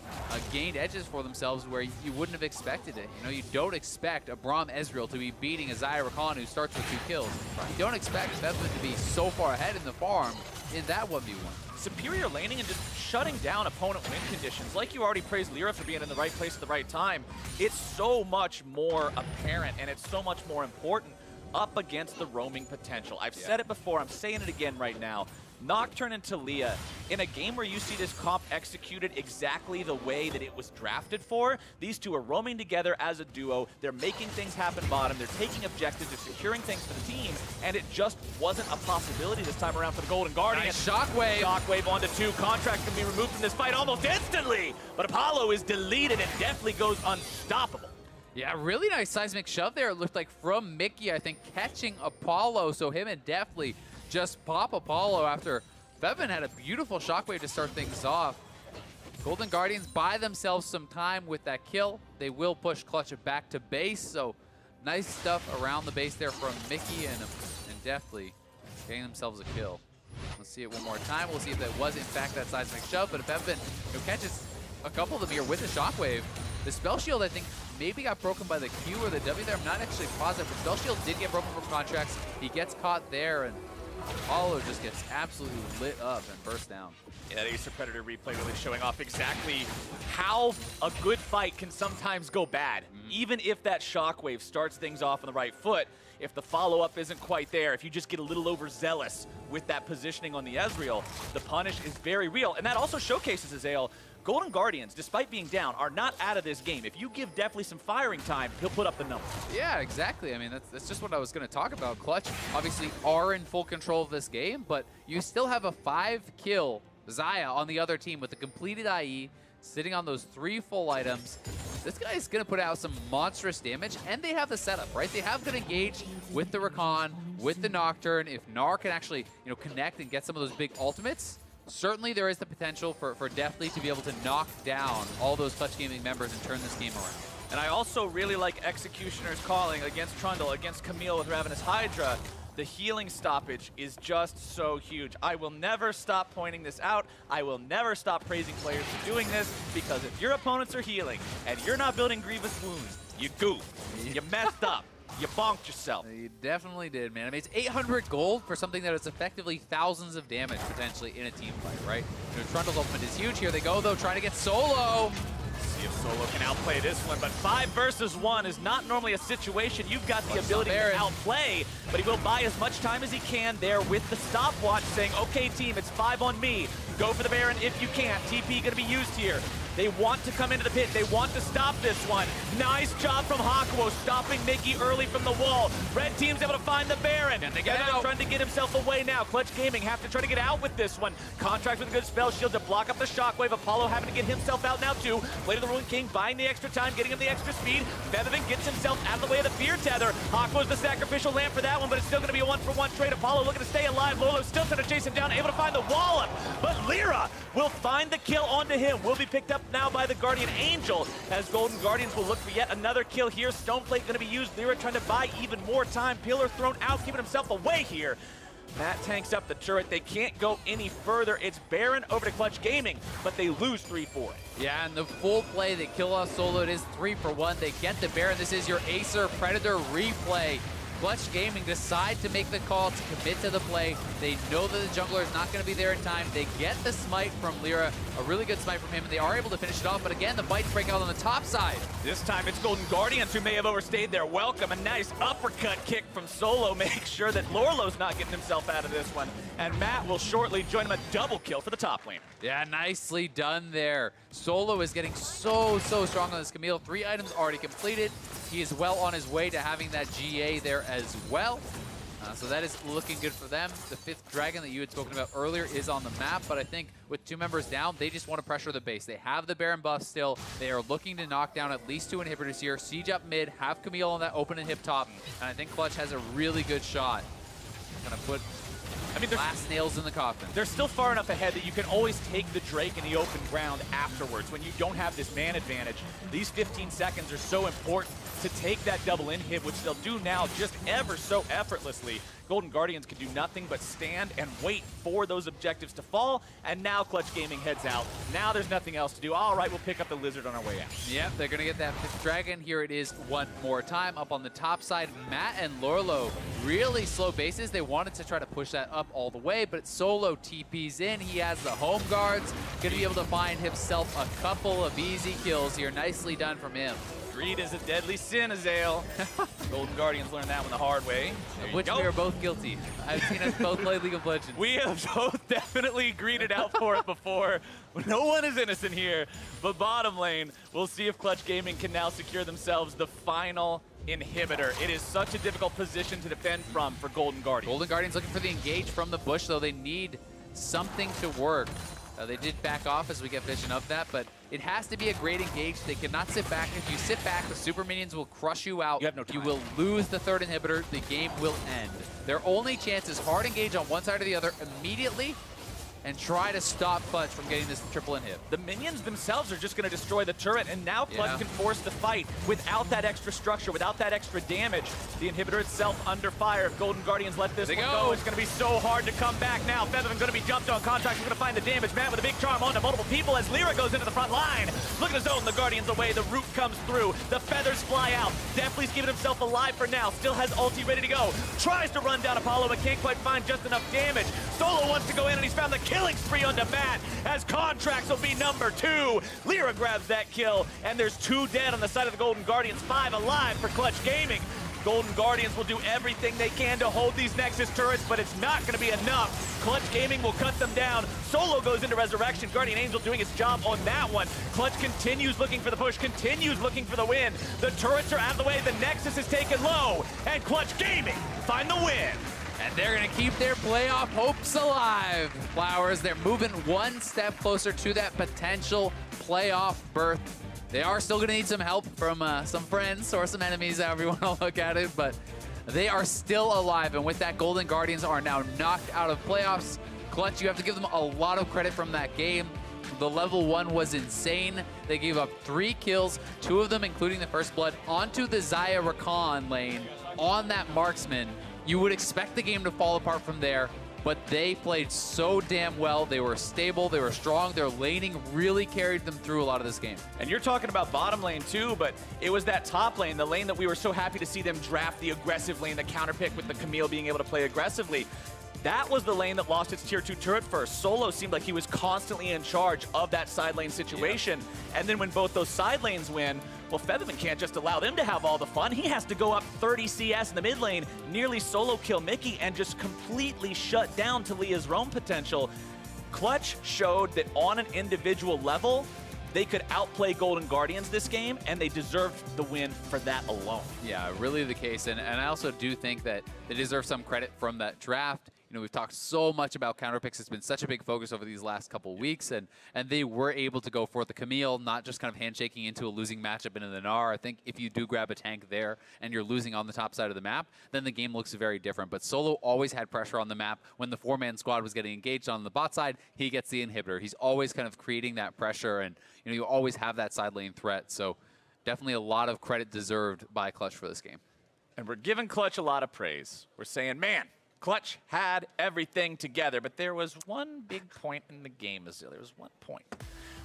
gained edges for themselves where you wouldn't have expected it. You don't expect a Braum Ezreal to be beating a Xayah Rakan who starts with 2 kills. You don't expect Fevvin to be so far ahead in the farm in that 1v1. Superior laning and just shutting down opponent win conditions. Like you already praised Lyra for being in the right place at the right time, it's so much more apparent and it's so much more important up against the roaming potential. I've said it before, I'm saying it again right now. Nocturne and Talia, in a game where you see this comp executed exactly the way that it was drafted for, these two are roaming together as a duo, they're making things happen bottom, they're taking objectives, they're securing things for the team, and it just wasn't a possibility this time around for the Golden Guardians. Nice shockwave! Shockwave onto 2, Contract can be removed from this fight almost instantly, but Apollo is deleted and definitely goes unstoppable. Yeah, really nice seismic shove there. It looked like from Mickey, I think, catching Apollo, so him and Deftly just pop Apollo after Fevvin had a beautiful shockwave to start things off. Golden Guardians buy themselves some time with that kill. They will push Clutch back to base, so nice stuff around the base there from Mickey and Deftly getting themselves a kill. Let's see it one more time. We'll see if that was in fact that seismic shove, but if Fevvin catches a couple of them here with the shockwave, the spell shield I think maybe got broken by the Q or the W there. I'm not actually positive, but spell shield did get broken from Contracts. He gets caught there, and Apollo just gets absolutely lit up and burst down. Yeah, the Acer Predator replay really showing off exactly how a good fight can sometimes go bad. Even if that shockwave starts things off on the right foot, if the follow-up isn't quite there, if you just get a little overzealous with that positioning on the Ezreal, the punish is very real. And that also showcases, Azael, Golden Guardians, despite being down, are not out of this game. If you give Deftly some firing time, he'll put up the numbers. Yeah, exactly. I mean, that's just what I was going to talk about. Clutch obviously are in full control of this game, but you still have a 5-kill Xayah on the other team with a completed IE, sitting on those 3 full items. This guy is going to put out some monstrous damage, and they have the setup, right? They have good engage with the Rakan, with the Nocturne. If Gnar can actually, connect and get some of those big ultimates, certainly there is the potential for Deftly to be able to knock down all those Clutch Gaming members and turn this game around. And I also really like Executioner's calling against Trundle, against Camille with Ravenous Hydra. The healing stoppage is just so huge. I will never stop pointing this out. I will never stop praising players for doing this, because if your opponents are healing and you're not building grievous wounds, you goofed. You messed up. You bonked yourself. You definitely did, man. I mean, it's 800 gold for something that is effectively thousands of damage, potentially, in a team fight, right? Trundle's ultimate is huge. Here they go, though, trying to get Solo. See if Solo can outplay this one, but 5 versus 1 is not normally a situation you've got the ability to outplay, but he will buy as much time as he can there with the stopwatch, saying, okay, team, it's 5 on me. Go for the Baron if you can. TP gonna be used here. They want to come into the pit. They want to stop this one. Nice job from Hakuo, stopping Mickey early from the wall. Red team's able to find the Baron. And they get out. Trying to get himself away now. Clutch Gaming have to try to get out with this one. Contract with a good spell shield to block up the shockwave. Apollo having to get himself out now too. Blade of the Ruined King buying the extra time, getting him the extra speed. Featherman gets himself out of the way of the fear tether. Hakuo's the sacrificial lamb for that one, but it's still going to be a one-for-one trade. Apollo looking to stay alive. Lolo's still trying to chase him down, able to find the wallop. But Lyra will find the kill onto him. Will be picked up now by the Guardian Angel, as Golden Guardians will look for yet another kill here. Stoneplate going to be used. Lyra trying to buy even more time. Pillar thrown out, keeping himself away here. Matt tanks up the turret. They can't go any further. It's Baron over to Clutch Gaming, but they lose 3-4. Yeah, and the full play, they kill off Solo. It is 3-for-1. They get the Baron. This is your Acer Predator replay. Clutch Gaming decide to make the call to commit to the play. They know that the jungler is not going to be there in time. They get the smite from Lyra, a really good smite from him, and they are able to finish it off. But again, the fights break out on the top side. This time it's Golden Guardians who may have overstayed their welcome. A nice uppercut kick from Solo makes sure that Lorlo's not getting himself out of this one. And Matt will shortly join him, a double kill for the top lane. Yeah, nicely done there. Solo is getting so strong on this Camille. 3 items already completed. He is well on his way to having that GA there as well. So that is looking good for them. The 5th dragon that you had spoken about earlier is on the map, but I think with 2 members down, they just want to pressure the base. They have the Baron buff still. They are looking to knock down at least 2 inhibitors here. Siege up mid, have Camille on that open inhib top, and I think Clutch has a really good shot. Gonna put last nails in the coffin. They're still far enough ahead that you can always take the Drake in the open ground afterwards. When you don't have this man advantage, these 15 seconds are so important to take that double inhib, which they'll do now just ever so effortlessly. Golden Guardians can do nothing but stand and wait for those objectives to fall, and now Clutch Gaming heads out. Now there's nothing else to do. All right, we'll pick up the Lizard on our way out. Yep, they're gonna get that 5th dragon. Here it is one more time. Up on the top side, Matt and Lorlo, really slow bases. They wanted to try to push that up all the way, but Solo TPs in. He has the home guards. Gonna be able to find himself a couple of easy kills here. Nicely done from him. Greed is a deadly sin, Azael. Golden Guardians learned that one the hard way. Of which we are both guilty. I've seen us both play League of Legends. We have both definitely greeted out for it before. No one is innocent here. But bottom lane, we'll see if Clutch Gaming can now secure themselves the final inhibitor. It is such a difficult position to defend from for Golden Guardians. Golden Guardians looking for the engage from the bush, though. They need something to work. They did back off as we get vision of that, but it has to be a great engage. They cannot sit back. If you sit back, the super minions will crush you out. You have no time. You will lose the 3rd inhibitor. The game will end. Their only chance is hard engage on one side or the other immediately and try to stop Clutch from getting this triple inhib. The minions themselves are just going to destroy the turret, and now Clutch can force the fight without that extra structure, without that extra damage. The inhibitor itself under fire. If Golden Guardians let this one go, it's going to be so hard to come back now. Featherman going to be jumped on. Contract is going to find the damage. Matt with a big charm onto multiple people as Lyra goes into the front line. Look at the zone. The Guardians away. The root comes through. The feathers fly out. Definitely's keeping himself alive for now. Still has ulti ready to go. Tries to run down Apollo, but can't quite find just enough damage. Solo wants to go in, and he's found the killing spree onto Matt, as Contracts will be number 2. Lyra grabs that kill, and there's 2 dead on the side of the Golden Guardians, 5 alive for Clutch Gaming. Golden Guardians will do everything they can to hold these Nexus turrets, but it's not going to be enough. Clutch Gaming will cut them down. Solo goes into Resurrection. Guardian Angel doing its job on that one. Clutch continues looking for the push, continues looking for the win. The turrets are out of the way. The Nexus is taken low, and Clutch Gaming find the win. And they're going to keep their playoff hopes alive. Flowers, they're moving one step closer to that potential playoff berth. They are still going to need some help from some friends or some enemies, however you want to look at it, but they are still alive. And with that, Golden Guardians are now knocked out of playoffs. Clutch, you have to give them a lot of credit from that game. The level 1 was insane. They gave up 3 kills, 2 of them including the first blood, onto the Xayah Rakan lane on that marksman. You would expect the game to fall apart from there, but they played so damn well. They were stable, they were strong, their laning really carried them through a lot of this game. And you're talking about bottom lane too, but it was that top lane, the lane that we were so happy to see them draft, the aggressive lane, the counterpick with the Camille being able to play aggressively. That was the lane that lost its tier 2 turret first. Solo seemed like he was constantly in charge of that side lane situation. Yeah. And then when both those side lanes win, well, Featherman can't just allow them to have all the fun. He has to go up 30 CS in the mid lane, nearly solo kill Mickey, and just completely shut down Talia's roam potential. Clutch showed that on an individual level, they could outplay Golden Guardians this game, and they deserved the win for that alone. Yeah, really the case. And I also do think that they deserve some credit from that draft. You know, we've talked so much about counter picks. It's been such a big focus over these last couple weeks, and they were able to go for the Camille, not just kind of handshaking into a losing matchup in the Gnar. I think if you do grab a tank there and you're losing on the top side of the map, then the game looks very different. But Solo always had pressure on the map. When the 4-man squad was getting engaged on the bot side, he gets the inhibitor. He's always kind of creating that pressure, and you know, you always have that side lane threat. So definitely a lot of credit deserved by Clutch for this game. And we're giving Clutch a lot of praise. We're saying, man, Clutch had everything together, but there was one big point in the game, Azil. There was one point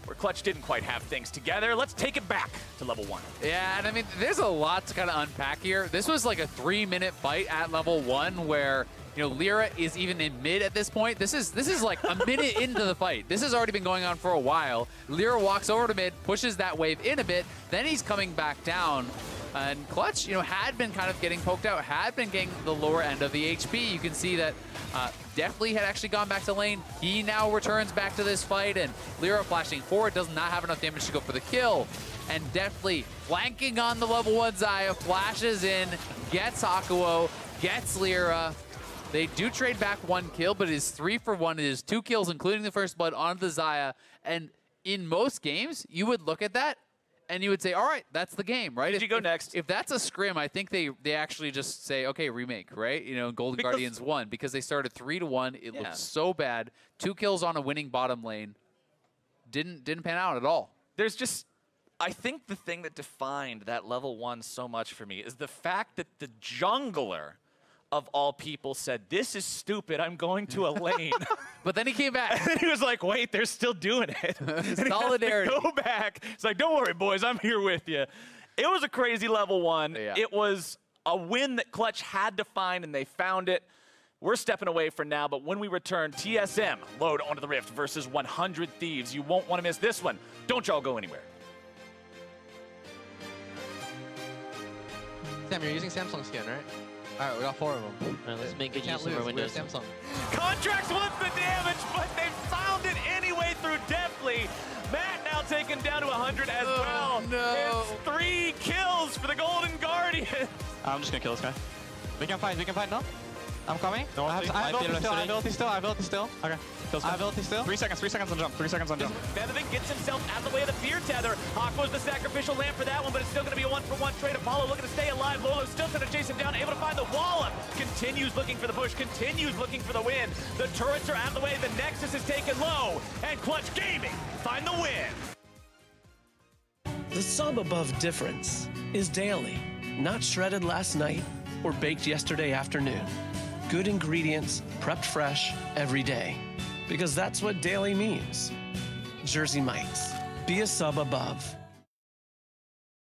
where Clutch didn't quite have things together. Let's take it back to level 1. Yeah, and I mean, there's a lot to kind of unpack here. This was like a 3-minute fight at level 1 where, you know, Lyra is even in mid at this point. This is like a minute into the fight. This has already been going on for a while. Lyra walks over to mid, pushes that wave in a bit, then he's coming back down. And Clutch, you know, had been kind of getting poked out, had been getting the lower end of the HP. You can see that definitely had actually gone back to lane. He now returns back to this fight, and Lyra flashing forward does not have enough damage to go for the kill. And definitely flanking on the level 1 Xayah, flashes in, gets Hakuo, gets Lyra. They do trade back 1 kill, but it is 3 for 1. It is 2 kills, including the first blood on the Xayah. And in most games, you would look at that and you would say, all right, that's the game, right? Did you go next? If that's a scrim, I think they actually just say, okay, remake, right? You know, Golden Guardians won because they started 3-1. It looked so bad. 2 kills on a winning bottom lane. Didn't pan out at all. There's just, I think the thing that defined that level 1 so much for me is the fact that the jungler of all people said, this is stupid, I'm going to a lane. But then he came back. And then he was like, wait, they're still doing it. Solidarity. Go back. It's like, don't worry, boys, I'm here with you. It was a crazy level 1. Yeah. It was a win that Clutch had to find, and they found it. We're stepping away for now, but when we return, TSM load onto the Rift versus 100 Thieves. You won't want to miss this one. Don't y'all go anywhere. Sam, you're using Samsung skin, right? All right, we got 4 of them. All right, let's make good Can't use of our lose. We have windows. Samsung. Contracts wants the damage, but they found it anyway through Deathly. Matt now taken down to 100 as well. No. It's 3 kills for the Golden Guardians. I'm just gonna kill this guy. We can fight, no? I'm coming. No, I have ability still. Okay. I have ability still. 3 seconds on jump. 3 seconds on jump. Featherving gets himself out of the way of the fear tether. Hakuo's the sacrificial lamb for that one, but it's still going to be a 1-for-1 trade. Apollo looking to stay alive. Lolo's still trying to chase him down, able to find the wallop. Continues looking for the push, continues looking for the win. The turrets are out of the way. The Nexus is taken low, and Clutch Gaming find the win. The sub above difference is daily, not shredded last night or baked yesterday afternoon. Good ingredients, prepped fresh every day. Because that's what daily means. Jersey Mike's. Be a sub above.